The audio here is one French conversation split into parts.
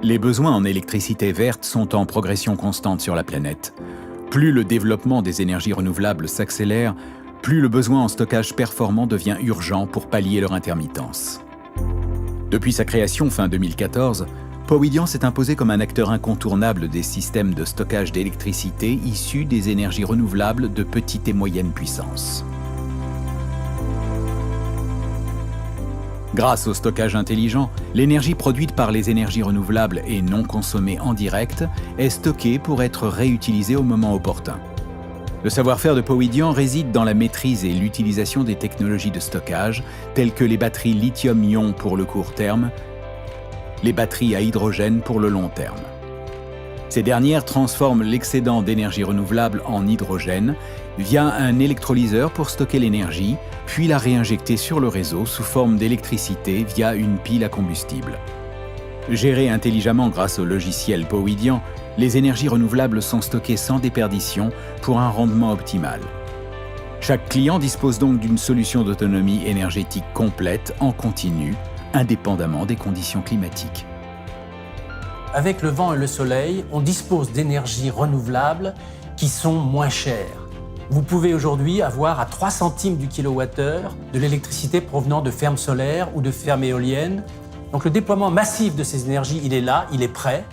Les besoins en électricité verte sont en progression constante sur la planète. Plus le développement des énergies renouvelables s'accélère, plus le besoin en stockage performant devient urgent pour pallier leur intermittence. Depuis sa création fin 2014, Powidian s'est imposé comme un acteur incontournable des systèmes de stockage d'électricité issus des énergies renouvelables de petite et moyenne puissance. Grâce au stockage intelligent, l'énergie produite par les énergies renouvelables et non consommée en direct est stockée pour être réutilisée au moment opportun. Le savoir-faire de Powidian réside dans la maîtrise et l'utilisation des technologies de stockage telles que les batteries lithium-ion pour le court terme, les batteries à hydrogène pour le long terme. Ces dernières transforment l'excédent d'énergie renouvelable en hydrogène via un électrolyseur pour stocker l'énergie, puis la réinjecter sur le réseau sous forme d'électricité via une pile à combustible. Gérées intelligemment grâce au logiciel Powidian, les énergies renouvelables sont stockées sans déperdition pour un rendement optimal. Chaque client dispose donc d'une solution d'autonomie énergétique complète en continu, indépendamment des conditions climatiques. Avec le vent et le soleil, on dispose d'énergies renouvelables qui sont moins chères. Vous pouvez aujourd'hui avoir à 3 centimes du kilowattheure de l'électricité provenant de fermes solaires ou de fermes éoliennes. Donc le déploiement massif de ces énergies, il est là, il est prêt,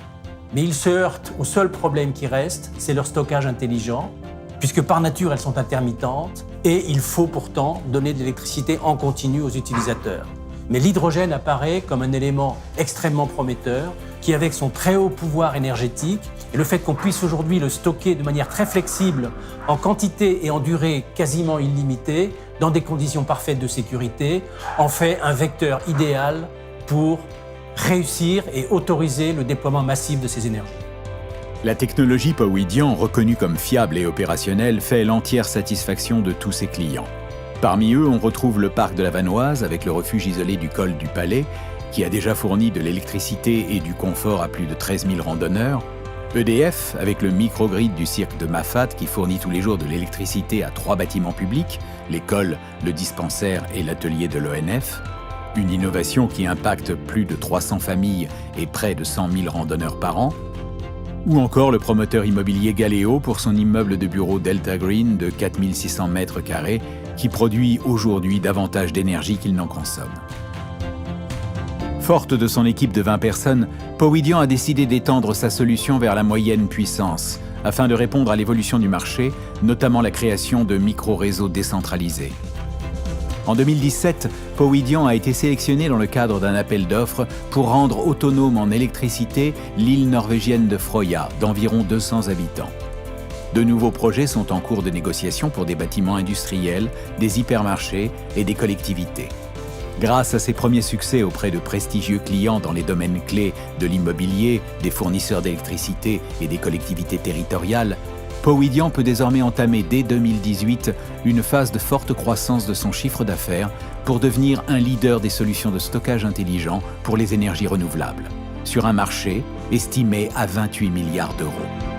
mais il se heurte au seul problème qui reste, c'est leur stockage intelligent, puisque par nature elles sont intermittentes et il faut pourtant donner de l'électricité en continu aux utilisateurs. Mais l'hydrogène apparaît comme un élément extrêmement prometteur qui, avec son très haut pouvoir énergétique et le fait qu'on puisse aujourd'hui le stocker de manière très flexible en quantité et en durée quasiment illimitée, dans des conditions parfaites de sécurité, en fait un vecteur idéal pour réussir et autoriser le déploiement massif de ces énergies. La technologie Powidian, reconnue comme fiable et opérationnelle, fait l'entière satisfaction de tous ses clients. Parmi eux, on retrouve le parc de la Vanoise avec le refuge isolé du col du Palais, qui a déjà fourni de l'électricité et du confort à plus de 13 000 randonneurs, EDF avec le microgrid du cirque de Mafate qui fournit tous les jours de l'électricité à 3 bâtiments publics, l'école, le dispensaire et l'atelier de l'ONF, une innovation qui impacte plus de 300 familles et près de 100 000 randonneurs par an, ou encore le promoteur immobilier Galéo pour son immeuble de bureau Delta Green de 4 600 mètres carrés qui produit aujourd'hui davantage d'énergie qu'il n'en consomme. Forte de son équipe de 20 personnes, Powidian a décidé d'étendre sa solution vers la moyenne puissance afin de répondre à l'évolution du marché, notamment la création de micro-réseaux décentralisés. En 2017, Powidian a été sélectionné dans le cadre d'un appel d'offres pour rendre autonome en électricité l'île norvégienne de Frøya, d'environ 200 habitants. De nouveaux projets sont en cours de négociation pour des bâtiments industriels, des hypermarchés et des collectivités. Grâce à ses premiers succès auprès de prestigieux clients dans les domaines clés de l'immobilier, des fournisseurs d'électricité et des collectivités territoriales, Powidian peut désormais entamer dès 2018 une phase de forte croissance de son chiffre d'affaires pour devenir un leader des solutions de stockage intelligent pour les énergies renouvelables, sur un marché estimé à 28 milliards d'euros.